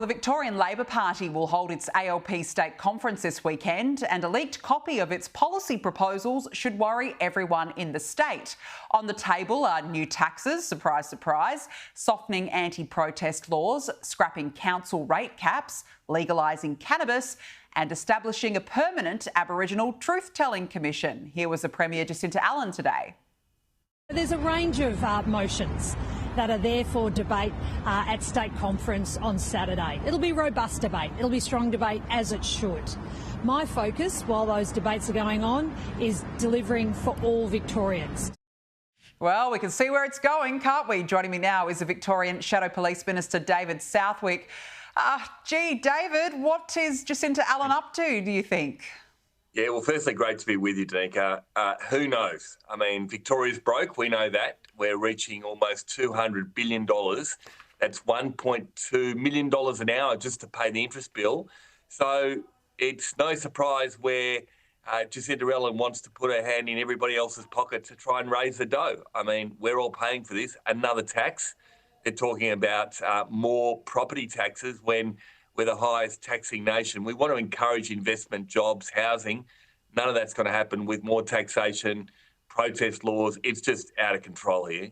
The Victorian Labor Party will hold its ALP state conference this weekend, and a leaked copy of its policy proposals should worry everyone in the state. On the table are new taxes, surprise, surprise, softening anti-protest laws, scrapping council rate caps, legalising cannabis, and establishing a permanent Aboriginal truth-telling commission. Here was the Premier Jacinta Allan today. There's a range of motions that are there for debate at state conference on Saturday. It'll be robust debate. It'll be strong debate, as it should. My focus, while those debates are going on, is delivering for all Victorians. Well, we can see where it's going, can't we? Joining me now is the Victorian Shadow Police Minister, David Southwick. David, what is Jacinta Allan up to, do you think? Yeah, well, firstly, great to be with you, Danica. Who knows? I mean, Victoria's broke. We know that. We're reaching almost $200 billion. That's $1.2 million an hour just to pay the interest bill. So it's no surprise where Jacinta Allan wants to put her hand in everybody else's pocket to try and raise the dough. I mean, we're all paying for this. Another tax. They're talking about more property taxes when we're the highest taxing nation. We want to encourage investment, jobs, housing. None of that's going to happen with more taxation, protest laws. It's just out of control here.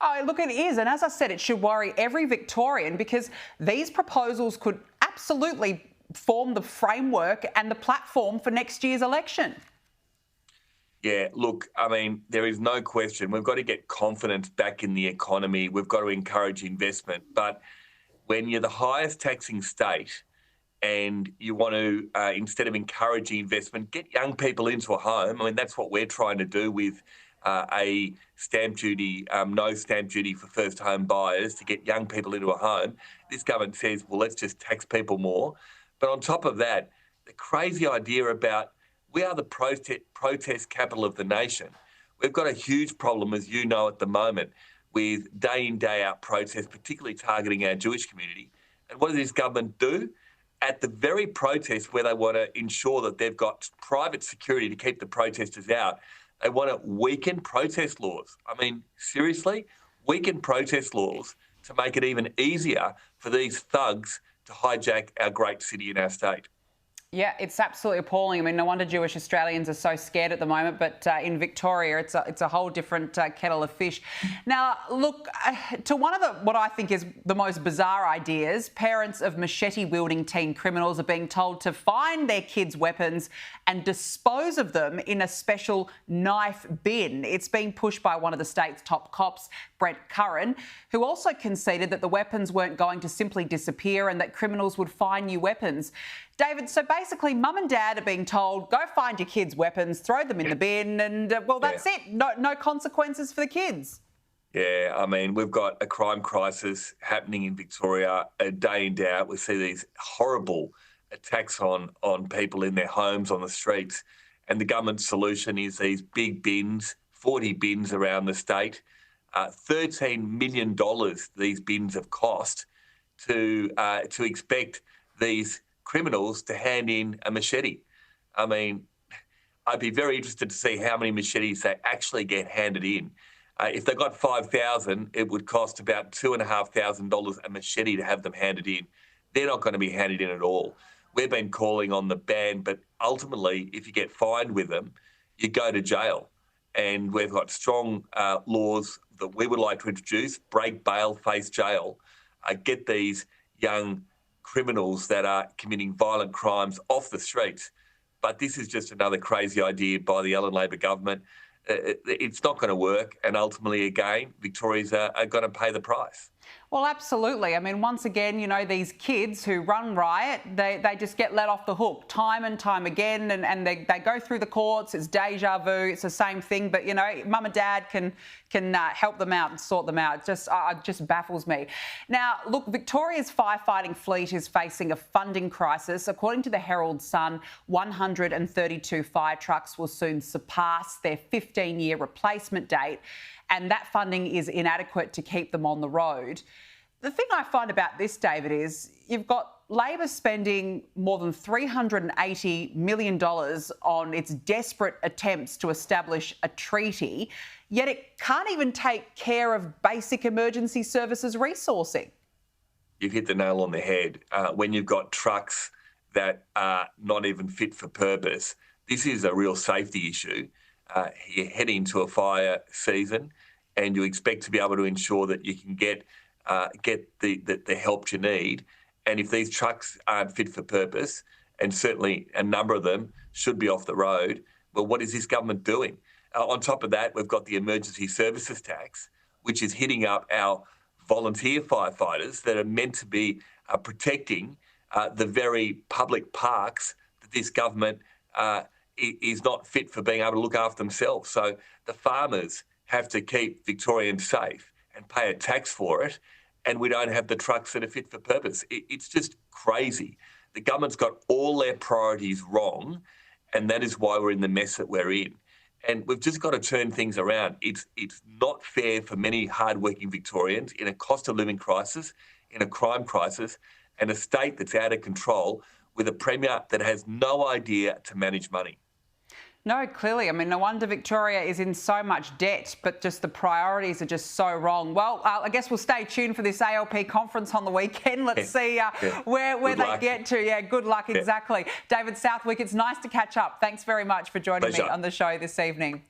Oh, look, it is. And as I said, it should worry every Victorian because these proposals could absolutely form the framework and the platform for next year's election. Yeah, look, I mean, there is no question. We've got to get confidence back in the economy. We've got to encourage investment. But when you're the highest taxing state and you want to, instead of encouraging investment, get young people into a home. I mean, that's what we're trying to do with a stamp duty, no stamp duty for first home buyers to get young people into a home. This government says, well, let's just tax people more. But on top of that, the crazy idea about we are the protest capital of the nation. We've got a huge problem, as you know, at the moment, with day in, day out protests, particularly targeting our Jewish community. And what does this government do? At the very protest where they want to ensure that they've got private security to keep the protesters out, they want to weaken protest laws. I mean, seriously? Weaken protest laws to make it even easier for these thugs to hijack our great city and our state. Yeah, it's absolutely appalling. I mean, no wonder Jewish Australians are so scared at the moment, but in Victoria, it's a whole different kettle of fish. Now, look, to one of what I think is the most bizarre ideas, parents of machete-wielding teen criminals are being told to find their kids' weapons and dispose of them in a special knife bin. It's being pushed by one of the state's top cops, Brent Curran, who also conceded that the weapons weren't going to simply disappear and that criminals would find new weapons. David, so basically mum and dad are being told, go find your kids' weapons, throw them in the bin and, well, that's it. No consequences for the kids. Yeah, I mean, we've got a crime crisis happening in Victoria day in, day out. We see these horrible attacks on people in their homes, on the streets. And the government's solution is these big bins, 40 bins around the state. $13 million these bins have cost to expect these criminals to hand in a machete. I mean, I'd be very interested to see how many machetes they actually get handed in. If they got 5,000, it would cost about $2,500 a machete to have them handed in. They're not going to be handed in at all. We've been calling on the ban, but ultimately, if you get fined with them, you go to jail. And we've got strong laws that we would like to introduce, break bail, face jail, get these young criminals that are committing violent crimes off the streets. But this is just another crazy idea by the Allan Labor government. It's not going to work. And ultimately, again, Victorians are going to pay the price. Well, absolutely. I mean, once again, you know, these kids who run riot, they just get let off the hook time and time again, and they go through the courts. It's deja vu. It's the same thing. But, you know, mum and dad can help them out and sort them out. It just baffles me. Now, look, Victoria's firefighting fleet is facing a funding crisis. According to the Herald Sun, 132 fire trucks will soon surpass their 15-year replacement date, and that funding is inadequate to keep them on the road. The thing I find about this, David, is you've got Labor spending more than $380 million on its desperate attempts to establish a treaty, yet it can't even take care of basic emergency services resourcing. you've hit the nail on the head. When you've got trucks that are not even fit for purpose, this is a real safety issue. You're heading into a fire season, and you expect to be able to ensure that you can get the help you need. And if these trucks aren't fit for purpose, and certainly a number of them should be off the road, well, what is this government doing? On top of that, we've got the emergency services tax, which is hitting up our volunteer firefighters that are meant to be protecting the very public parks that this government is not fit for being able to look after themselves. So the farmers have to keep Victorians safe and pay a tax for it, and we don't have the trucks that are fit for purpose. It's just crazy. The government's got all their priorities wrong, and that is why we're in the mess that we're in. And we've just got to turn things around. It's not fair for many hardworking Victorians in a cost of living crisis, in a crime crisis, and a state that's out of control with a premier that has no idea to manage money. No, clearly. I mean, no wonder Victoria is in so much debt, but just the priorities are just so wrong. Well, I guess we'll stay tuned for this ALP conference on the weekend. Let's see where they get to. Yeah, good luck, exactly. David Southwick, it's nice to catch up. Thanks very much for joining me on the show this evening.